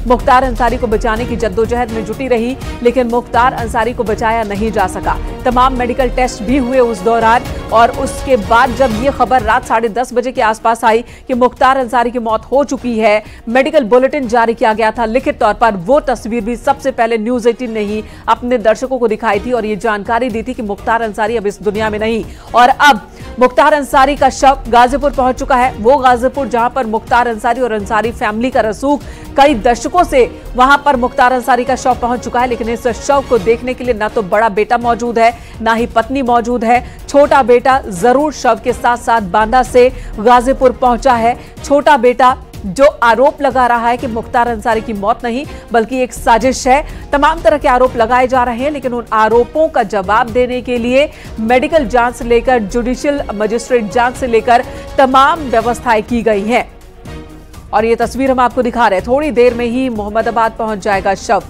मुख्तार अंसारी को बचाने की जद्दोजहद में जुटी रही, लेकिन मुख्तार अंसारी को बचाया नहीं जा सका। तमाम मेडिकल टेस्ट भी हुए उस दौरान, और उसके बाद जब ये खबर रात 10:30 बजे के आसपास आई कि मुख्तार अंसारी की मौत हो चुकी है, मेडिकल बुलेटिन जारी किया गया था लिखित तौर पर। वो तस्वीर भी सबसे पहले न्यूज़ 18 ने ही अपने दर्शकों को दिखाई थी और ये जानकारी दी थी कि मुख्तार अंसारी अब इस दुनिया में नहीं। और अब मुख्तार अंसारी का शव गाजीपुर पहुंच चुका है। वो गाजीपुर जहां पर मुख्तार अंसारी और अंसारी फैमिली का रसूख कई दशकों से वहां पर मुख्तार अंसारी का शव पहुंच चुका है, लेकिन इस शव को देखने के लिए ना तो बड़ा बेटा मौजूद है, ना ही पत्नी मौजूद है। छोटा बेटा जरूर शव के साथ साथ बांदा से गाजीपुर पहुंचा है। छोटा बेटा जो आरोप लगा रहा है कि मुख्तार अंसारी की मौत नहीं बल्कि एक साजिश है। तमाम तरह के आरोप लगाए जा रहे हैं, लेकिन उन आरोपों का जवाब देने के लिए मेडिकल जांच से लेकर जुडिशियल मजिस्ट्रेट जांच से लेकर तमाम व्यवस्थाएं की गई हैं। और ये तस्वीर हम आपको दिखा रहे हैं। थोड़ी देर में ही मोहम्मदाबाद पहुंच जाएगा शव।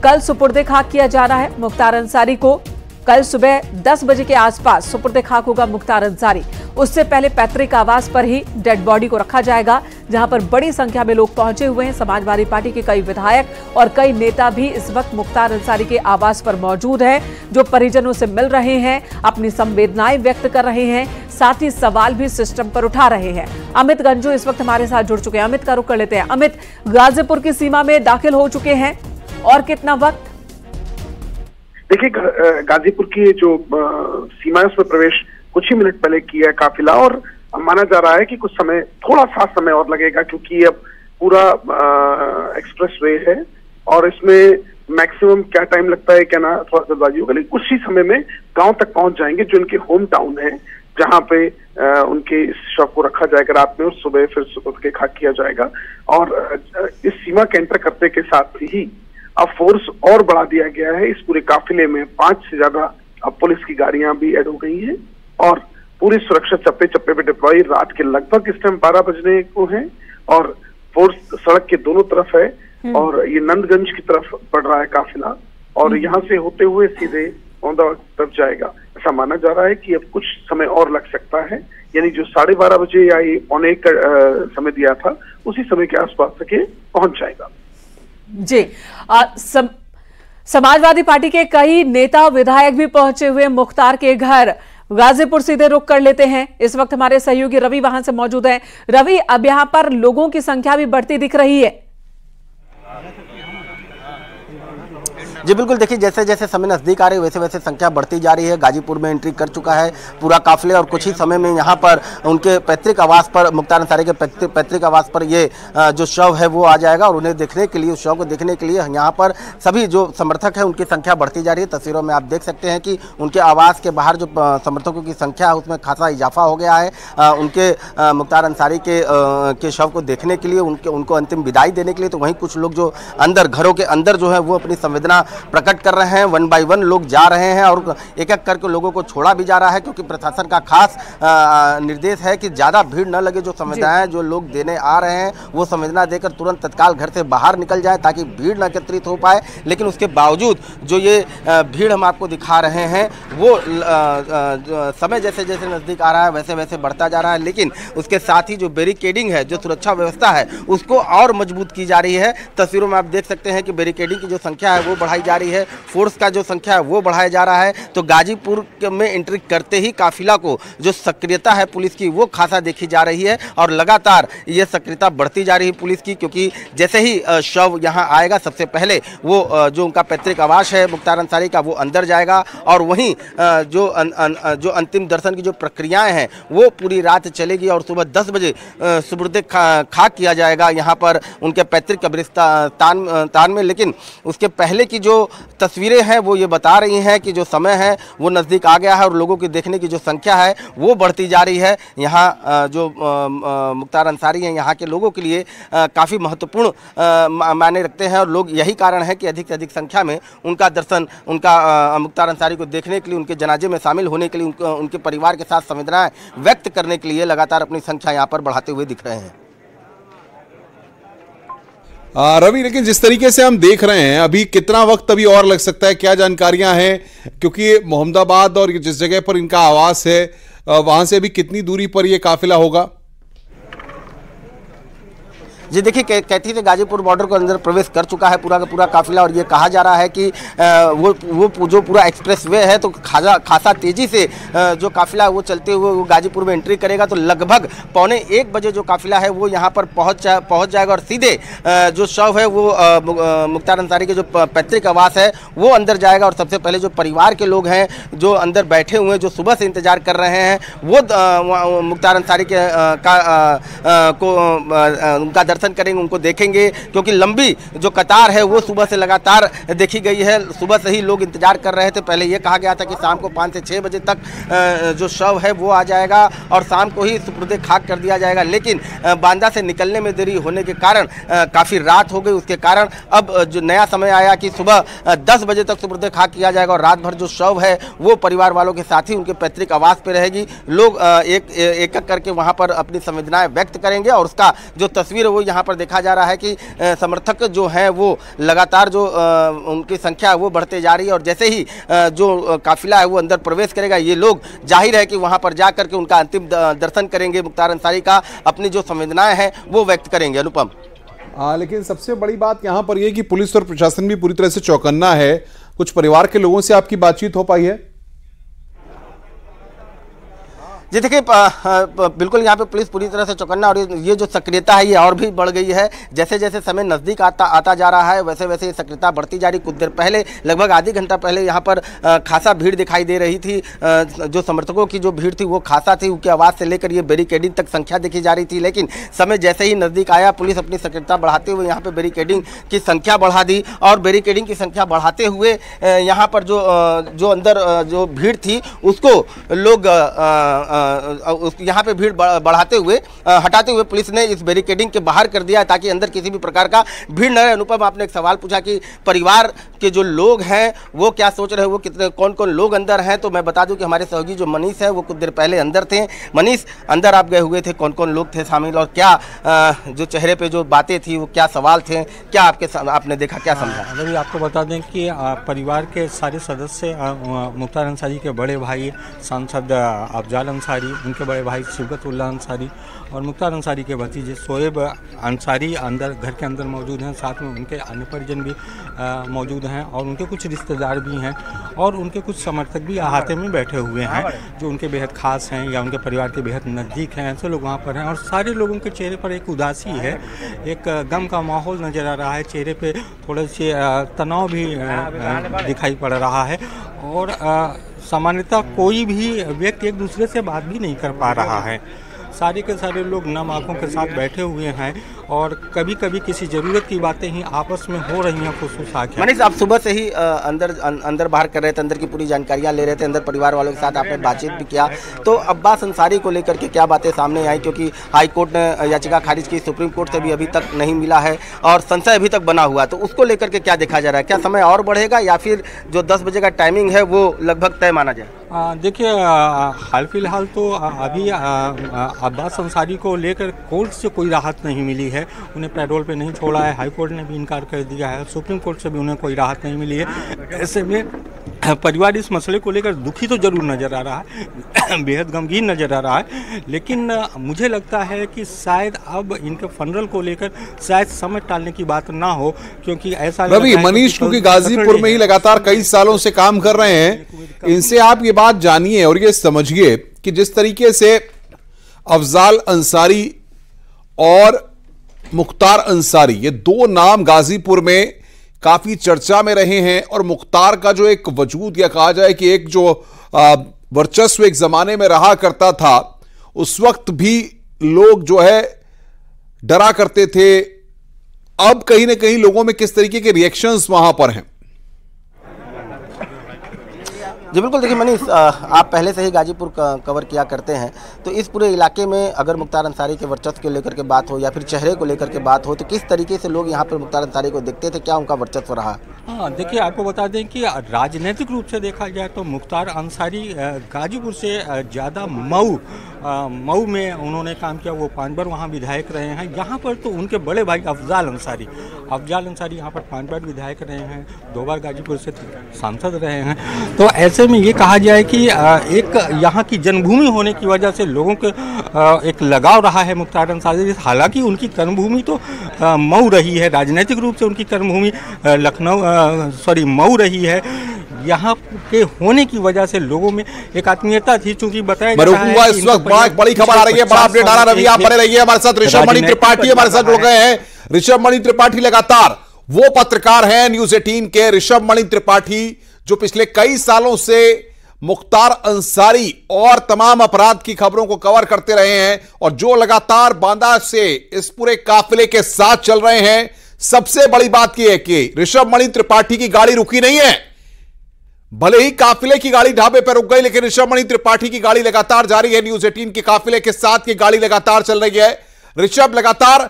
कल सुपुर्दे खाक किया जा रहा है मुख्तार अंसारी को। कल सुबह 10 बजे के आसपास सुपुर्दे खाक होगा मुख्तार अंसारी। उससे पहले पैतृक आवास पर ही डेड बॉडी को रखा जाएगा, जहां पर बड़ी संख्या में लोग पहुंचे हुए हैं। समाजवादी पार्टी के कई विधायक और कई नेता भी इस वक्त मुख्तार अंसारी के आवास पर मौजूद हैं, जो परिजनों से मिल रहे हैं, अपनी संवेदनाएं व्यक्त कर रहे हैं, साथ ही सवाल भी सिस्टम पर उठा रहे हैं। अमित गंजू इस वक्त हमारे साथ जुड़ चुके हैं। अमित का रुख कर लेते हैं। अमित, गाजीपुर की सीमा में दाखिल हो चुके हैं और कितना वक्त? देखिए, गाजीपुर की जो सीमा है उसमें प्रवेश कुछ ही मिनट पहले किया है काफिला, और माना जा रहा है कि कुछ समय, थोड़ा सा समय और लगेगा, क्योंकि अब पूरा एक्सप्रेस वे है और इसमें मैक्सिमम क्या टाइम लगता है क्या ना, थोड़ा जल्दबाजी होगा, लेकिन कुछ ही समय में गांव तक पहुंच जाएंगे जो इनके होम टाउन है, जहां पे उनके इस शव को रखा जाएगा रात में और सुबह फिर सुपुर्द के खाक किया जाएगा। और इस सीमा के एंटर करने के साथ ही अब फोर्स और बढ़ा दिया गया है। इस पूरे काफिले में 5 से ज्यादा अब पुलिस की गाड़ियां भी ऐड हो गई हैं और पूरी सुरक्षा चप्पे चप्पे पे डिप्लॉय। रात के लगभग इस टाइम 12 बजने को है और फोर्स सड़क के दोनों तरफ है और ये नंदगंज की तरफ बढ़ रहा है काफिला, और यहाँ से होते हुए सीधे मोहम्मदाबाद तरफ जाएगा। ऐसा माना जा रहा है कि अब कुछ समय और लग सकता है, यानी जो 12:30 बजे या 1:15 का समय दिया था उसी समय के आसपास तक पहुंच जाएगा। जी, समाजवादी पार्टी के कई नेता विधायक भी पहुंचे हुए मुख्तार के घर। गाजीपुर सीधे रुख कर लेते हैं। इस वक्त हमारे सहयोगी रवि वहां से मौजूद हैं। रवि, अब यहां पर लोगों की संख्या भी बढ़ती दिख रही है। जी बिल्कुल, देखिए जैसे जैसे समय नज़दीक आ रही है वैसे वैसे संख्या बढ़ती जा रही है। गाजीपुर में एंट्री कर चुका है पूरा काफिले और कुछ ही समय में यहाँ पर उनके पैतृक आवास पर, मुख्तार अंसारी के पैतृक आवास पर ये जो शव है वो आ जाएगा और उन्हें देखने के लिए, उस शव को देखने के लिए यहाँ पर सभी जो समर्थक हैं उनकी संख्या बढ़ती जा रही है। तस्वीरों में आप देख सकते हैं कि उनके आवास के बाहर जो समर्थकों की संख्या है उसमें खासा इजाफा हो गया है। उनके मुख्तार अंसारी के शव को देखने के लिए, उनको अंतिम विदाई देने के लिए, तो वहीं कुछ लोग जो अंदर, घरों के अंदर जो है वो अपनी संवेदना प्रकट कर रहे हैं। 1 बाय 1 लोग जा रहे हैं और एक एक करके लोगों को छोड़ा भी जा रहा है, क्योंकि प्रशासन का खास निर्देश है कि ज़्यादा भीड़ न लगे। जो संवेदनाएं जो लोग देने आ रहे हैं वो संवेदना देकर तुरंत तत्काल घर से बाहर निकल जाए ताकि भीड़ न एकत्रित हो पाए। लेकिन उसके बावजूद जो ये भीड़ हम आपको दिखा रहे हैं वो समय जैसे जैसे नज़दीक आ रहा है वैसे वैसे बढ़ता जा रहा है। लेकिन उसके साथ ही जो बैरिकेडिंग है, जो सुरक्षा व्यवस्था है, उसको और मजबूत की जा रही है। तस्वीरों में आप देख सकते हैं कि बैरिकेडिंग की जो संख्या है वो बढ़ाई जा रही है, फोर्स का जो संख्या है वो बढ़ाया जा रहा है। तो गाजीपुर में एंट्री करते ही काफिला को जो सक्रियता है पुलिस की वो खासा देखी जा रही है और लगातार ये सक्रियता बढ़ती जा रही है पुलिस की, क्योंकि जैसे ही शव यहाँ आएगा सबसे पहले वो जो उनका पैतृक आवास है मुख्तार अंसारी का वो अंदर जाएगा और वहीं जो अंतिम दर्शन की जो प्रक्रियाएं हैं वो पूरी रात चलेगी और सुबह 10 बजे सुपुर्दे खाक किया जाएगा यहाँ पर उनके पैतृक कब्रिस्तान में। लेकिन उसके पहले की जो तस्वीरें हैं वो ये बता रही हैं कि जो समय है वो नज़दीक आ गया है और लोगों की देखने की जो संख्या है वो बढ़ती जा रही है। यहाँ जो मुख्तार अंसारी हैं यहाँ के लोगों के लिए काफ़ी महत्वपूर्ण मायने रखते हैं और लोग, यही कारण है कि अधिक से अधिक संख्या में उनका दर्शन, उनका मुख्तार अंसारी को देखने के लिए, उनके जनाजे में शामिल होने के लिए, उनके परिवार के साथ संवेदनाएं व्यक्त करने के लिए लगातार अपनी संख्या यहाँ पर बढ़ाते हुए दिख रहे हैं। रवि, लेकिन जिस तरीके से हम देख रहे हैं अभी कितना वक्त अभी और लग सकता है, क्या जानकारियां हैं? क्योंकि मोहम्मदाबाद और जिस जगह पर इनका आवास है वहां से अभी कितनी दूरी पर यह काफिला होगा? जी देखिए, कैथी से गाजीपुर बॉर्डर को अंदर प्रवेश कर चुका है पूरा का पूरा काफिला, और ये कहा जा रहा है कि वो जो पूरा एक्सप्रेस वे है तो खासा तेजी से जो काफिला वो चलते हुए वो गाजीपुर में एंट्री करेगा। तो लगभग 1:15 बजे जो काफिला है वो यहाँ पर पहुँच जाएगा और सीधे जो शव है वो मुख्तार अंसारी के जो पैतृक आवास है वो अंदर जाएगा। और सबसे पहले जो परिवार के लोग हैं जो अंदर बैठे हुए हैं, जो सुबह से इंतजार कर रहे हैं, वो मुख्तार अंसारी के उनका दर्शन करेंगे, उनको देखेंगे, क्योंकि लंबी जो कतार है वो सुबह से लगातार देखी गई है। सुबह से ही लोग इंतजार कर रहे थे। पहले ये कहा गया था कि शाम को 5 से 6 बजे तक जो शव है वो आ जाएगा और शाम को ही सुपुर्दे खाक कर दिया जाएगा, लेकिन बांदा से निकलने में देरी होने के कारण काफ़ी रात हो गई। उसके कारण अब जो नया समय आया कि सुबह 10 बजे तक सुपुर्दे खाक किया जाएगा और रात भर जो शव है वो परिवार वालों के साथ ही उनके पैतृक आवास पे रहेगी। लोग एक करके वहाँ पर अपनी संवेदनाएं व्यक्त करेंगे और उसका जो तस्वीर है वो यहाँ पर देखा जा रहा है कि समर्थक जो हैं वो लगातार जो उनकी संख्या है वो बढ़ते जा रही है। और जैसे ही जो काफिला है वो अंदर प्रवेश करेगा, ये लोग जाहिर है कि वहाँ पर जा करके उनका अंतिम दर्शन करेंगे, मुख्तार अंसारी का अपनी जो संवेदनाएं हैं वो व्यक्त करेंगे। अनुपम, लेकिन सबसे बड़ी बात यहाँ पर यह कि पुलिस और प्रशासन भी पूरी तरह से चौकन्ना है। कुछ परिवार के लोगों से आपकी बातचीत हो पाई है? जी देखिए, बिल्कुल यहाँ पे पुलिस पूरी तरह से चौकन्ना, और ये जो सक्रियता है ये और भी बढ़ गई है। जैसे जैसे समय नज़दीक आता जा रहा है वैसे वैसे ये सक्रियता बढ़ती जा रही। कुछ देर पहले, लगभग आधी घंटा पहले यहाँ पर खासा भीड़ दिखाई दे रही थी। जो समर्थकों की जो भीड़ थी वो खासा थी, उनकी आवाज़ से लेकर ये बैरिकेडिंग तक संख्या देखी जा रही थी। लेकिन समय जैसे ही नज़दीक आया, पुलिस अपनी सक्रियता बढ़ाते हुए यहाँ पर बैरिकेडिंग की संख्या बढ़ा दी, और बैरिकेडिंग की संख्या बढ़ाते हुए यहाँ पर जो अंदर जो भीड़ थी उसको लोग यहाँ पे भीड़ बढ़ाते हुए हटाते हुए पुलिस ने इस बैरिकेडिंग के बाहर कर दिया ताकि अंदर किसी भी प्रकार का भीड़ न रहे। अनुपम, आपने एक सवाल पूछा कि परिवार के जो लोग हैं वो क्या सोच रहे हैं, वो कितने कौन कौन लोग अंदर हैं। तो मैं बता दूं कि हमारे सहयोगी जो मनीष है वो कुछ देर पहले अंदर थे। मनीष, अंदर आप गए हुए थे, कौन कौन लोग थे शामिल, और क्या जो चेहरे पे जो बातें थी वो क्या सवाल थे, क्या आपने देखा, क्या समझा? अभी आपको बता दें कि परिवार के सारे सदस्य, मुख्तार अंसारी के बड़े भाई सांसद अफजाल अंसारी, उनके बड़े भाई शिवकतुल्लाह अंसारी और मुख्तार अंसारी के भतीजे शोएब अंसारी अंदर घर के अंदर मौजूद हैं। साथ में उनके अन्य परिजन भी मौजूद हैं और उनके कुछ रिश्तेदार भी हैं और उनके कुछ समर्थक भी अहाते में बैठे हुए हैं जो उनके बेहद खास हैं या उनके परिवार के बेहद नज़दीक हैं। ऐसे लोग वहाँ पर हैं और सारे लोगों के चेहरे पर एक उदासी है, एक गम का माहौल नज़र आ रहा है। चेहरे पे थोड़े से तनाव भी दिखाई पड़ रहा है और सामान्यतः कोई भी व्यक्ति एक दूसरे से बात भी नहीं कर पा रहा है। सारे के सारे लोग नम आँखों के साथ बैठे हुए हैं और कभी कभी किसी ज़रूरत की बातें ही आपस में हो रही हैं खुसूस आके। मनीष, आप सुबह से ही अंदर बाहर कर रहे थे, अंदर की पूरी जानकारियां ले रहे थे, अंदर परिवार वालों के साथ आपने बातचीत भी किया। तो अब्बास अंसारी को लेकर के क्या बातें सामने आई, क्योंकि हाई कोर्ट ने याचिका खारिज की, सुप्रीम कोर्ट से भी अभी तक नहीं मिला है और संशय अभी तक बना हुआ, तो उसको लेकर के क्या देखा जा रहा है? क्या समय और बढ़ेगा या फिर जो 10 बजे का टाइमिंग है वो लगभग तय माना जाए? देखिए, हाल फिलहाल तो अभी अब्बास अंसारी को लेकर कोर्ट से कोई राहत नहीं मिली है, उन्हें पैरोल पे नहीं छोड़ा है। हाई कोर्ट ने भी इनकार कर दिया है, सुप्रीम कोर्ट से भी उन्हें कोई राहत नहीं मिली है। ऐसे में परिवार इस मसले को लेकर दुखी तो जरूर नज़र आ रहा है, बेहद गमगीन नज़र आ रहा है, लेकिन मुझे लगता है कि शायद अब इनके फनरल को लेकर शायद समय टालने की बात ना हो, क्योंकि ऐसा रवि, मनीष क्योंकि गाजीपुर में ही लगातार कई सालों से काम कर रहे हैं, इनसे आप ये बात जानिए और ये समझिए कि जिस तरीके से अफजाल अंसारी और मुख्तार अंसारी, ये दो नाम गाजीपुर में काफी चर्चा में रहे हैं और मुख्तार का जो एक वजूद या कहा जाए कि एक जो वर्चस्व एक जमाने में रहा करता था, उस वक्त भी लोग जो है डरा करते थे। अब कहीं ना कहीं लोगों में किस तरीके के रिएक्शंस वहां पर हैं? जी बिल्कुल, देखिए मनीष, आप पहले से ही गाजीपुर कवर किया करते हैं, तो इस पूरे इलाके में अगर मुख्तार अंसारी के वर्चस्व को लेकर के बात हो या फिर चेहरे को लेकर के बात हो, तो किस तरीके से लोग यहाँ पर मुख्तार अंसारी को देखते थे, क्या उनका वर्चस्व रहा? हाँ, देखिए, आपको बता दें कि राजनीतिक रूप से देखा जाए तो मुख्तार अंसारी गाजीपुर से ज़्यादा मऊ मऊ में उन्होंने काम किया, वो 5 बार वहाँ विधायक रहे हैं। यहाँ पर तो उनके बड़े भाई अफजाल अंसारी यहाँ पर 5 बार विधायक रहे हैं, 2 बार गाजीपुर से सांसद रहे हैं। तो ऐसे में ये कहा जाए कि एक यहाँ की जन्मभूमि होने की वजह से लोगों के एक लगाव रहा है मुख्तार अंसारी। हालांकि उनकी कर्मभूमि तो मऊ रही है, राजनीतिक रूप से उनकी कर्मभूमि मऊ रही है। यहाँ के होने की वजह से लोगों में एक आत्मीयता थी, चूंकि बताया जा रहा है इस वक्त बड़ी खबर आ रही है, बड़ा अपडेट आ रहा है। रवि आप बने रहिए हमारे साथ। ऋषभ मणि त्रिपाठी हमारे साथ जुड़ गए हैं। ऋषभ मणि त्रिपाठी लगातार वो पत्रकार हैं न्यूज़ 18 के, ऋषभ मणि त्रिपाठी, जो पिछले कई सालों से मुख्तार अंसारी और तमाम अपराध की खबरों को कवर करते रहे हैं और जो लगातार बांदा से इस पूरे काफिले के साथ चल रहे हैं। सबसे बड़ी बात यह है कि ऋषभ मणि त्रिपाठी की गाड़ी रुकी नहीं है। भले ही काफिले की गाड़ी ढाबे पर रुक गई, लेकिन ऋषभ मणि त्रिपाठी की गाड़ी लगातार जारी है। न्यूज़ 18 के काफिले के साथ की गाड़ी लगातार चल रही है। ऋषभ, लगातार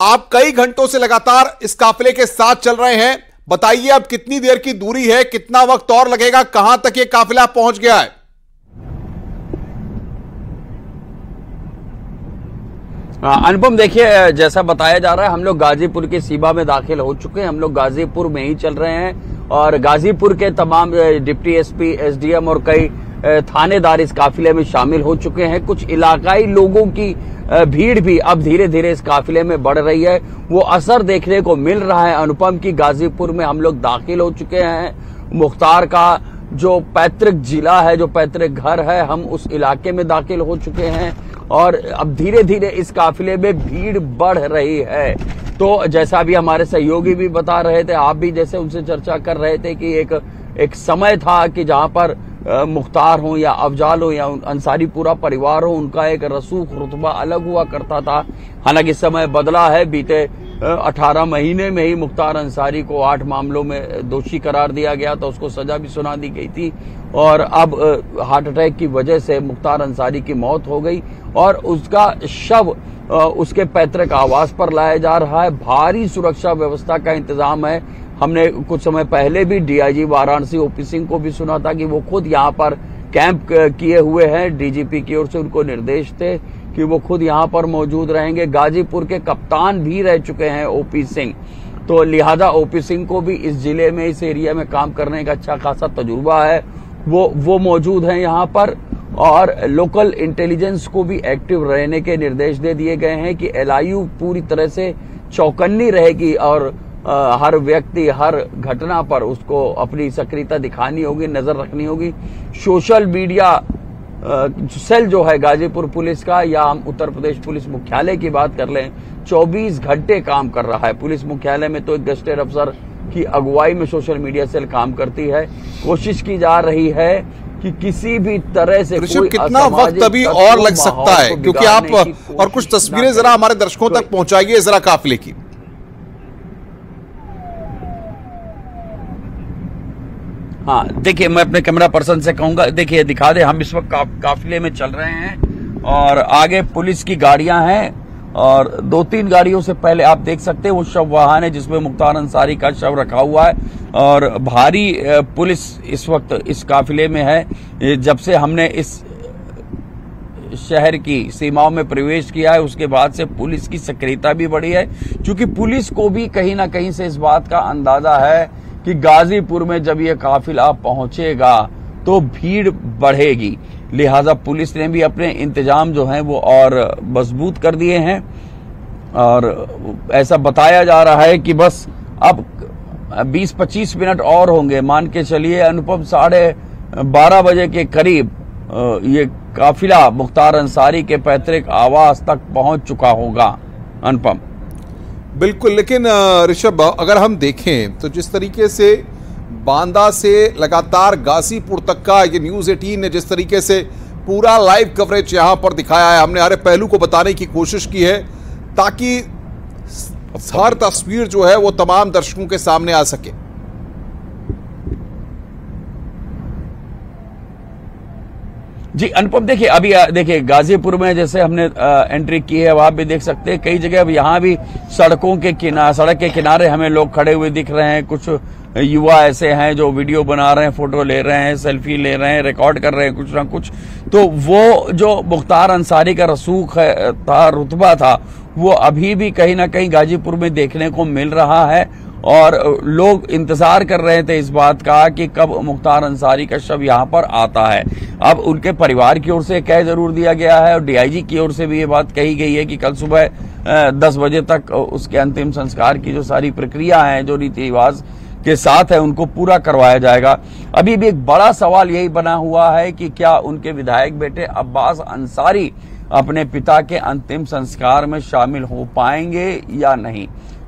आप कई घंटों से लगातार इस काफिले के साथ चल रहे हैं। बताइए अब कितनी देर की दूरी है, कितना वक्त और लगेगा, कहां तक ये काफिला पहुंच गया है? अनुपम, देखिए जैसा बताया जा रहा है, हम लोग गाजीपुर की सीमा में दाखिल हो चुके हैं। हम लोग गाजीपुर में ही चल रहे हैं और गाजीपुर के तमाम डिप्टी एसपी, एसडीएम और कई थानेदार इस काफिले में शामिल हो चुके हैं। कुछ इलाकाई लोगों की भीड़ भी अब धीरे धीरे इस काफिले में बढ़ रही है। वो असर देखने को मिल रहा है अनुपम की गाजीपुर में हम लोग दाखिल हो चुके हैं। मुख्तार का जो पैतृक जिला है, जो पैतृक घर है, हम उस इलाके में दाखिल हो चुके हैं और अब धीरे धीरे इस काफिले में भीड़ बढ़ रही है। तो जैसा भी हमारे सहयोगी भी बता रहे थे, आप भी जैसे उनसे चर्चा कर रहे थे कि एक समय था कि जहां पर मुख्तार हो या अफजाल हो या अंसारी पूरा परिवार हो, उनका एक रसूख रुतबा अलग हुआ करता था। हालांकि समय बदला है। बीते 18 महीने में ही मुख्तार अंसारी को 8 मामलों में दोषी करार दिया गया था, उसको सजा भी सुना दी गई थी और अब हार्ट अटैक की वजह से मुख्तार अंसारी की मौत हो गई और उसका शव उसके पैतृक आवास पर लाया जा रहा है। भारी सुरक्षा व्यवस्था का इंतजाम है। हमने कुछ समय पहले भी डीआईजी वाराणसी ओपी सिंह को भी सुना था कि वो खुद यहाँ पर कैंप किए हुए हैं। डीजीपी की ओर से उनको निर्देश थे कि वो खुद यहाँ पर मौजूद रहेंगे। गाजीपुर के कप्तान भी रह चुके हैं ओपी सिंह, तो लिहाजा ओपी सिंह को भी इस जिले में, इस एरिया में काम करने का अच्छा खासा तजुर्बा है। वो मौजूद हैं यहाँ पर और लोकल इंटेलिजेंस को भी एक्टिव रहने के निर्देश दे दिए गए हैं कि एलआईयू पूरी तरह से चौकन्नी रहेगी और हर व्यक्ति, हर घटना पर उसको अपनी सक्रियता दिखानी होगी, नजर रखनी होगी। सोशल मीडिया सेल जो है गाजीपुर पुलिस का, या हम उत्तर प्रदेश पुलिस मुख्यालय की बात कर लें, 24 घंटे काम कर रहा है। पुलिस मुख्यालय में तो एक गस्टेड अफसर की अगुवाई में सोशल मीडिया सेल काम करती है। कोशिश की जा रही है कि किसी भी तरह से कोई कितना वक्त अभी और लग सकता है, क्योंकि आप और कुछ तस्वीरें जरा हमारे दर्शकों तक पहुंचाइए जरा काफिले की। हाँ, देखिए मैं अपने कैमरा पर्सन से कहूंगा, देखिए दिखा दे, हम इस वक्त काफिले में चल रहे हैं और आगे पुलिस की गाड़ियां हैं और 2-3 गाड़ियों से पहले आप देख सकते हैं वो शव वाहन है जिसमें मुख्तार अंसारी का शव रखा हुआ है और भारी पुलिस इस वक्त इस काफिले में है। जब से हमने इस शहर की सीमाओं में प्रवेश किया है उसके बाद से पुलिस की सक्रियता भी बढ़ी है, क्योंकि पुलिस को भी कहीं ना कहीं से इस बात का अंदाजा है कि गाजीपुर में जब ये काफिला पहुंचेगा तो भीड़ बढ़ेगी। लिहाजा पुलिस ने भी अपने इंतजाम जो हैं वो और मजबूत कर दिए हैं और ऐसा बताया जा रहा है कि बस अब 20-25 मिनट और होंगे, मान के चलिए अनुपम 12:30 बजे के करीब ये काफिला मुख्तार अंसारी के पैतृक आवास तक पहुंच चुका होगा। अनुपम, बिल्कुल, लेकिन ऋषभ अगर हम देखें तो जिस तरीके से बांदा से लगातार गाजीपुर तक का ये न्यूज़ 18 ने जिस तरीके से पूरा लाइव कवरेज यहां पर दिखाया है, हमने हर पहलू को बताने की कोशिश की है ताकि हर तस्वीर जो है वो तमाम दर्शकों के सामने आ सके। जी अनुपम, देखिए अभी देखिए गाजीपुर में जैसे हमने एंट्री की है, वहां भी देख सकते हैं कई जगह अब यहाँ भी सड़क के किनारे हमें लोग खड़े हुए दिख रहे हैं। कुछ युवा ऐसे हैं जो वीडियो बना रहे हैं, फोटो ले रहे हैं, सेल्फी ले रहे हैं, रिकॉर्ड कर रहे हैं कुछ ना कुछ। तो वो जो मुख्तार अंसारी का रसूख था, रुतबा था, वो अभी भी कहीं ना कहीं गाजीपुर में देखने को मिल रहा है और लोग इंतजार कर रहे थे इस बात का कि कब मुख्तार अंसारी का शव यहाँ पर आता है। अब उनके परिवार की ओर से कह जरूर दिया गया है और डीआईजी की ओर से भी ये बात कही गई है कि कल सुबह 10 बजे तक उसके अंतिम संस्कार की जो सारी प्रक्रिया है, जो रीति रिवाज के साथ है, उनको पूरा करवाया जाएगा। अभी भी एक बड़ा सवाल यही बना हुआ है कि क्या उनके विधायक बेटे अब्बास अंसारी अपने पिता के अंतिम संस्कार में शामिल हो पाएंगे या नहीं।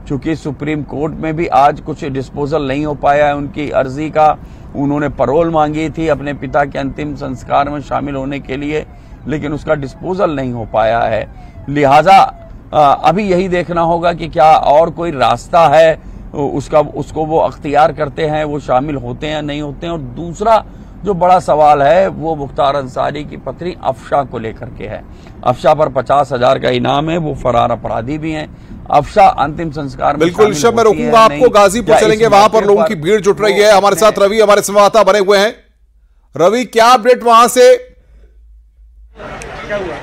चूंकि सुप्रीम कोर्ट में भी आज कुछ डिस्पोजल नहीं हो पाया है उनकी अर्जी का। उन्होंने पैरोल मांगी थी अपने पिता के अंतिम संस्कार में शामिल होने के लिए, लेकिन उसका डिस्पोजल नहीं हो पाया है। लिहाजा अभी यही देखना होगा कि क्या और कोई रास्ता है उसको वो अख्तियार करते हैं, वो शामिल होते हैं या नहीं होते हैं। और दूसरा जो बड़ा सवाल है वो मुख्तार अंसारी की पत्नी अफशा को लेकर के है। अफशा पर 50,000 का इनाम है, वो फरार अपराधी भी हैं। अफशा अंतिम संस्कार में बिल्कुल शब मैं रोकूंगा आपको, गाजीपुर चलेंगे, वहां पर लोगों की भीड़ जुट रही है। हमारे साथ रवि हमारे संवाददाता बने हुए हैं। रवि, क्या अपडेट वहां से? क्या हुआ?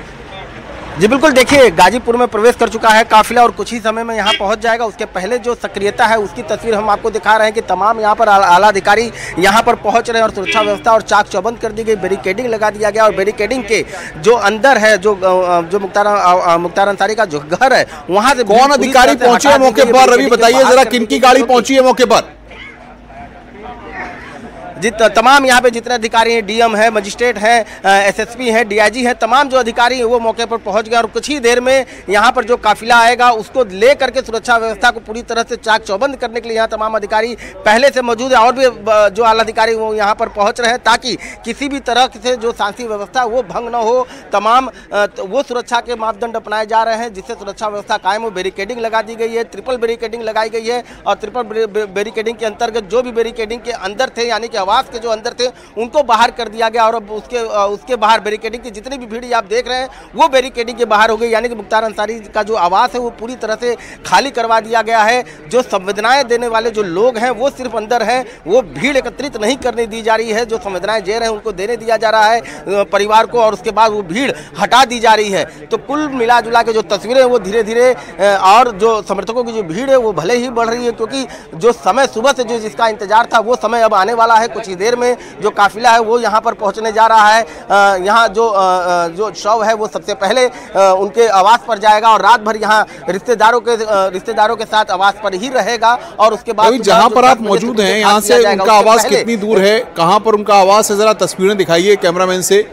जी बिल्कुल, देखिए गाजीपुर में प्रवेश कर चुका है काफिला और कुछ ही समय में यहाँ पहुँच जाएगा। उसके पहले जो सक्रियता है उसकी तस्वीर हम आपको दिखा रहे हैं कि तमाम यहाँ पर आला अधिकारी यहाँ पर पहुँच रहे हैं और सुरक्षा व्यवस्था और चाक चौबंद कर दी गई, बैरिकेडिंग लगा दिया गया। और बैरिकेडिंग के जो अंदर है जो मुख्तार अंसारी का जो घर है वहाँ से कौन अधिकारी पहुंचे है मौके पर? रवि बताइए जरा, किन की गाड़ी पहुंची है मौके पर? तमाम यहाँ पे जितने अधिकारी हैं, डीएम है, मजिस्ट्रेट है, एसएसपी है, डीआईजी है, तमाम जो अधिकारी हैं वो मौके पर पहुंच गए। और कुछ ही देर में यहाँ पर जो काफिला आएगा उसको ले करके सुरक्षा व्यवस्था को पूरी तरह से चाक चौबंद करने के लिए यहाँ तमाम अधिकारी पहले से मौजूद है और भी जो आला अधिकारी वो यहाँ पर पहुँच रहे हैं ताकि किसी भी तरह से जो शांति व्यवस्था वो भंग न हो। तमाम वो सुरक्षा के मापदंड अपनाए जा रहे हैं जिससे सुरक्षा व्यवस्था कायम हो। बैरिकेडिंग लगा दी गई है, ट्रिपल बैरिकेडिंग लगाई गई है और ट्रिपल बैरिकेडिंग के अंतर्गत जो भी बैरिकेडिंग के अंदर थे यानी कि आवास के जो अंदर थे उनको बाहर कर दिया गया। और अब उसके बाहर बैरिकेडिंग की जितनी भी भीड़ आप देख रहे हैं वो बैरिकेडिंग के बाहर हो गई, यानी कि मुख्तार अंसारी का जो आवास है वो पूरी तरह से खाली करवा दिया गया है। जो संवेदनाएं देने वाले जो लोग हैं वो सिर्फ अंदर हैं, वो भीड़ एकत्रित नहीं करने दी जा रही है। जो संवेदनाएं दे रहे हैं उनको देने दिया जा रहा है परिवार को और उसके बाद वो भीड़ हटा दी जा रही है। तो कुल मिला जुला के जो तस्वीरें वो धीरे धीरे और जो समर्थकों की जो भीड़ है वो भले ही बढ़ रही है, क्योंकि जो समय सुबह से जो जिसका इंतजार था वो समय अब आने वाला है। कुछ ही देर में जो काफिला है वो यहाँ पर पहुँचने जा रहा है। यहाँ जो शव है वो सबसे पहले उनके आवास पर जाएगा और रात भर यहाँ रिश्तेदारों के साथ आवास पर ही रहेगा। और उसके बाद जहाँ पर आप मौजूद हैं यहाँ से उनका आवास कितनी दूर है, कहाँ पर उनका आवास है, जरा तस्वीरें दिखाइए कैमरामैन से।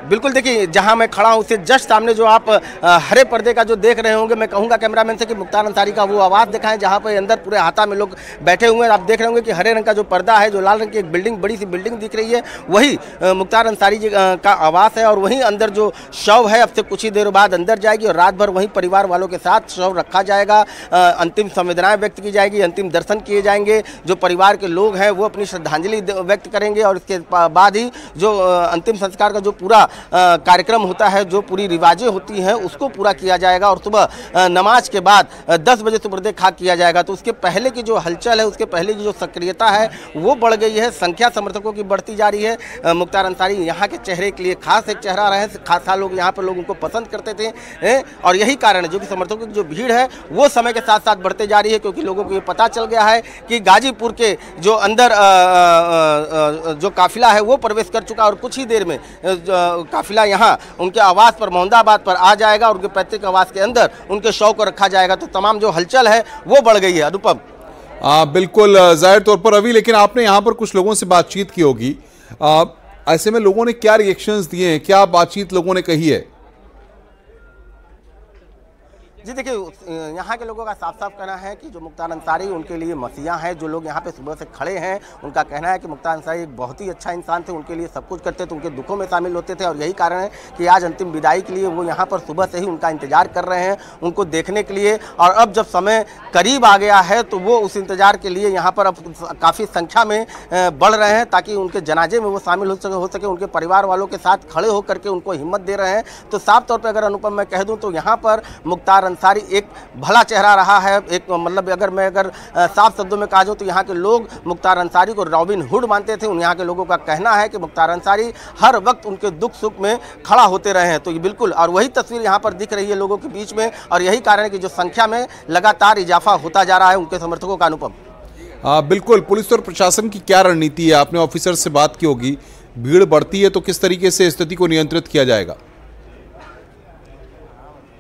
बिल्कुल, देखिए जहां मैं खड़ा हूं उससे जस्ट सामने जो आप हरे पर्दे का जो देख रहे होंगे, मैं कहूंगा कैमरामैन से कि मुख्तार अंसारी का वो आवास दिखाएं जहां पर अंदर पूरे हाथा में लोग बैठे हुए हैं। आप देख रहे होंगे कि हरे रंग का जो पर्दा है, जो लाल रंग की एक बिल्डिंग, बड़ी सी बिल्डिंग दिख रही है, वही मुख्तार अंसारी जी का आवास है। और वहीं अंदर जो शव है अब से कुछ ही देर बाद अंदर जाएगी और रात भर वहीं परिवार वालों के साथ शव रखा जाएगा। अंतिम संवेदनाएं व्यक्त की जाएगी, अंतिम दर्शन किए जाएंगे। जो परिवार के लोग हैं वो अपनी श्रद्धांजलि व्यक्त करेंगे और इसके बाद ही जो अंतिम संस्कार का जो पूरा कार्यक्रम होता है, जो पूरी रिवाजें होती हैं उसको पूरा किया जाएगा। और सुबह नमाज के बाद 10 बजे सुबह खाक किया जाएगा। तो उसके पहले की जो हलचल है, उसके पहले की जो सक्रियता है वो बढ़ गई है, संख्या समर्थकों की बढ़ती जा रही है। मुख्तार अंसारी यहाँ के चेहरे के लिए खास एक चेहरा रहे, खासा लोग यहाँ पर लोग उनको पसंद करते थे और यही कारण है जो कि समर्थकों की जो भीड़ है वो समय के साथ साथ बढ़ते जा रही है, क्योंकि लोगों को ये पता चल गया है कि गाजीपुर के जो अंदर जो काफिला है वो प्रवेश कर चुका है और कुछ ही देर में काफिला यहाँ उनके आवास पर मोहम्मदाबाद पर आ जाएगा और उनके पैतृक आवास के अंदर उनके शव को रखा जाएगा। तो तमाम जो हलचल है वो बढ़ गई है। अनुपम, बिल्कुल जाहिर तौर पर रवि, लेकिन आपने यहाँ पर कुछ लोगों से बातचीत की होगी, ऐसे में लोगों ने क्या रिएक्शंस दिए हैं, क्या बातचीत लोगों ने कही है? जी देखिए, यहाँ के लोगों का साफ साफ कहना है कि जो मुख्तार अंसारी उनके लिए मसीहा हैं। जो लोग यहाँ पे सुबह से खड़े हैं उनका कहना है कि मुख्तार अंसारी एक बहुत ही अच्छा इंसान थे, उनके लिए सब कुछ करते थे, उनके दुखों में शामिल होते थे और यही कारण है कि आज अंतिम विदाई के लिए वो यहाँ पर सुबह से ही उनका इंतजार कर रहे हैं, उनको देखने के लिए। और अब जब समय करीब आ गया है तो वो उस इंतजार के लिए यहाँ पर अब काफ़ी संख्या में बढ़ रहे हैं ताकि उनके जनाजे में वो शामिल हो सके। उनके परिवार वालों के साथ खड़े होकर के उनको हिम्मत दे रहे हैं। तो साफ तौर पर अगर अनुपम मैं कह दूँ तो यहाँ पर मुख्तार अंसारी एक भला चेहरा रहा है। एक मतलब अगर साफ शब्दों में कहा जाऊँ तो यहाँ के लोग मुख्तार अंसारी को रॉबिन हुड मानते थे। यहाँ के लोगों का कहना है कि मुख्तार अंसारी हर वक्त उनके दुख सुख में खड़ा होते रहे हैं। तो ये बिल्कुल, और वही तस्वीर यहाँ पर दिख रही है लोगों के बीच में, और यही कारण है कि जो संख्या में लगातार इजाफा होता जा रहा है उनके समर्थकों का। अनुपम, बिल्कुल, पुलिस और प्रशासन की क्या रणनीति है? आपने ऑफिसर से बात की होगी, भीड़ बढ़ती है तो किस तरीके से स्थिति को नियंत्रित किया जाएगा?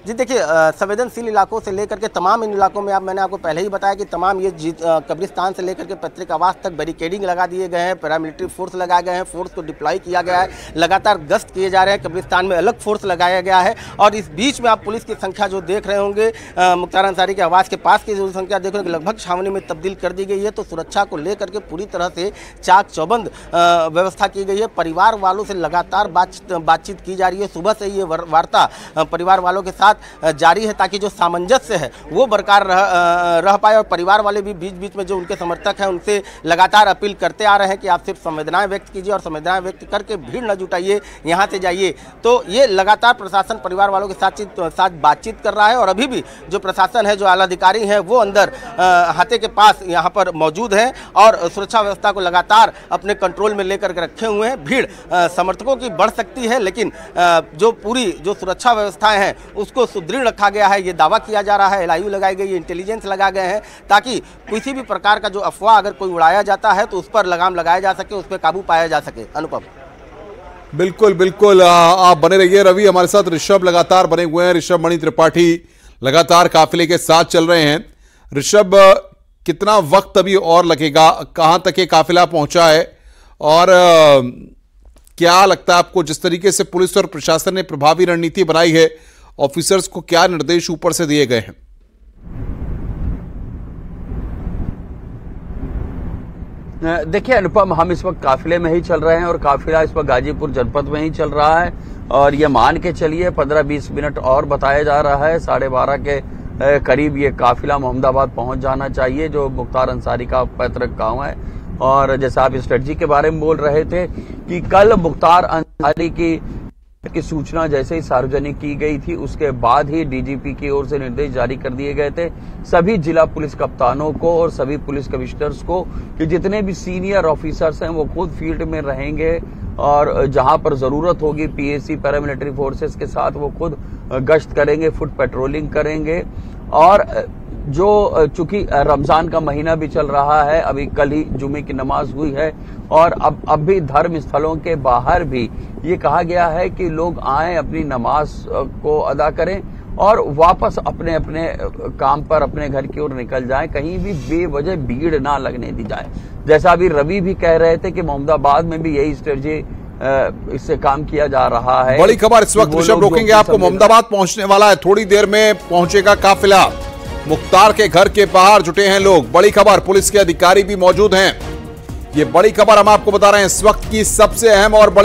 जी देखिए, संवेदनशील इलाकों से लेकर के तमाम इन इलाकों में मैंने आपको पहले ही बताया कि तमाम ये कब्रिस्तान से लेकर के पैतृक आवास तक बैरिकेडिंग लगा दिए गए हैं, पैरामिलिट्री फोर्स लगाए गए हैं, फोर्स को डिप्लॉय किया गया है, लगातार गश्त किए जा रहे हैं, कब्रिस्तान में अलग फोर्स लगाया गया है। और इस बीच में आप पुलिस की संख्या जो देख रहे होंगे, मुख्तार अंसारी के आवास के पास की जो संख्या देख रहे होंगे लगभग छावनी में तब्दील कर दी गई है। तो सुरक्षा को लेकर के पूरी तरह से चाक चौबंद व्यवस्था की गई है। परिवार वालों से लगातार बातचीत की जा रही है। सुबह से ये वार्ता परिवार वालों के साथ जारी है ताकि जो सामंजस्य है वो बरकरार रह पाए। और परिवार वाले भी बीच बीच में जो उनके समर्थक हैं उनसे लगातार अपील करते आ रहे हैं कि आप सिर्फ संवेदनाएं व्यक्त कीजिए और संवेदनाएं व्यक्त करके भीड़ न जुटाइए, यहाँ से जाइए। तो ये लगातार प्रशासन परिवार वालों के साथ बातचीत कर रहा है। और अभी भी जो प्रशासन है, जो आला अधिकारी हैं, वो अंदर हाथे के पास यहाँ पर मौजूद हैं और सुरक्षा व्यवस्था को लगातार अपने कंट्रोल में लेकर के रखे हुए हैं। भीड़ समर्थकों की बढ़ सकती है, लेकिन जो पूरी जो सुरक्षा व्यवस्थाएं हैं उसको सुदृढ़ रखा गया है, ये दावा किया जा रहा है। LIU लगाई गई है, इंटेलिजेंस लगा गए हैं, ताकि किसी भी प्रकार का जो अफवाह अगर कोई उड़ाया जाता है तो उस पर लगाम लगाया जा सके, उस पर काबू पाया जा सके। अनुपम, बिल्कुल बिल्कुल, आप बने रहिए। रवि हमारे साथ ऋषभ लगातार बने हुए हैं। ऋषभ मणि त्रिपाठी लगातार काफिले के साथ चल रहे हैं। ऋषभ, कितना वक्त अभी और लगेगा? कहां तक ये काफिला पहुंचा है? और क्या लगता है आपको, जिस तरीके से पुलिस और प्रशासन ने प्रभावी रणनीति बनाई है, ऑफिसर्स को क्या निर्देश ऊपर से दिए गए हैं? देखिए अनुपम, हम इस वक्त काफिले में ही चल रहे हैं और काफिला इस वक्त गाजीपुर जनपद में ही चल रहा है। और ये मान के चलिए 15-20 मिनट और बताया जा रहा है, 12:30 के करीब ये काफिला मोहम्मदाबाद पहुंच जाना चाहिए, जो मुख्तार अंसारी का पैतृक गांव है। और जैसा आप स्ट्रेटजी के बारे में बोल रहे थे कि कल मुख्तार अंसारी की सूचना जैसे ही सार्वजनिक की गई थी, उसके बाद ही DGP की ओर से निर्देश जारी कर दिए गए थे सभी जिला पुलिस कप्तानों को और सभी पुलिस कमिश्नर्स को कि जितने भी सीनियर ऑफिसर्स हैं वो खुद फील्ड में रहेंगे और जहां पर जरूरत होगी PAC पैरामिलिट्री फोर्सेस के साथ वो खुद गश्त करेंगे, फुट पेट्रोलिंग करेंगे। और जो चूंकि रमजान का महीना भी चल रहा है, अभी कल ही जुमे की नमाज हुई है और अब भी धर्म स्थलों के बाहर भी ये कहा गया है कि लोग आए, अपनी नमाज को अदा करें और वापस अपने अपने काम पर अपने घर की ओर निकल जाएं, कहीं भी बेवजह भीड़ ना लगने दी जाए। जैसा अभी रवि भी कह रहे थे कि मोहम्मदाबाद में भी यही स्ट्रेटजी इससे काम किया जा रहा है। बड़ी खबर इस वक्त ऋषभ रोकेंगे आपको, मोहम्मदाबाद पहुंचने वाला है, थोड़ी देर में पहुंचेगा काफिला। मुख्तार के घर के बाहर जुटे हैं लोग। बड़ी खबर, पुलिस के अधिकारी भी मौजूद हैं। ये बड़ी खबर हम आपको बता रहे हैं, इस वक्त की सबसे अहम और बड़ी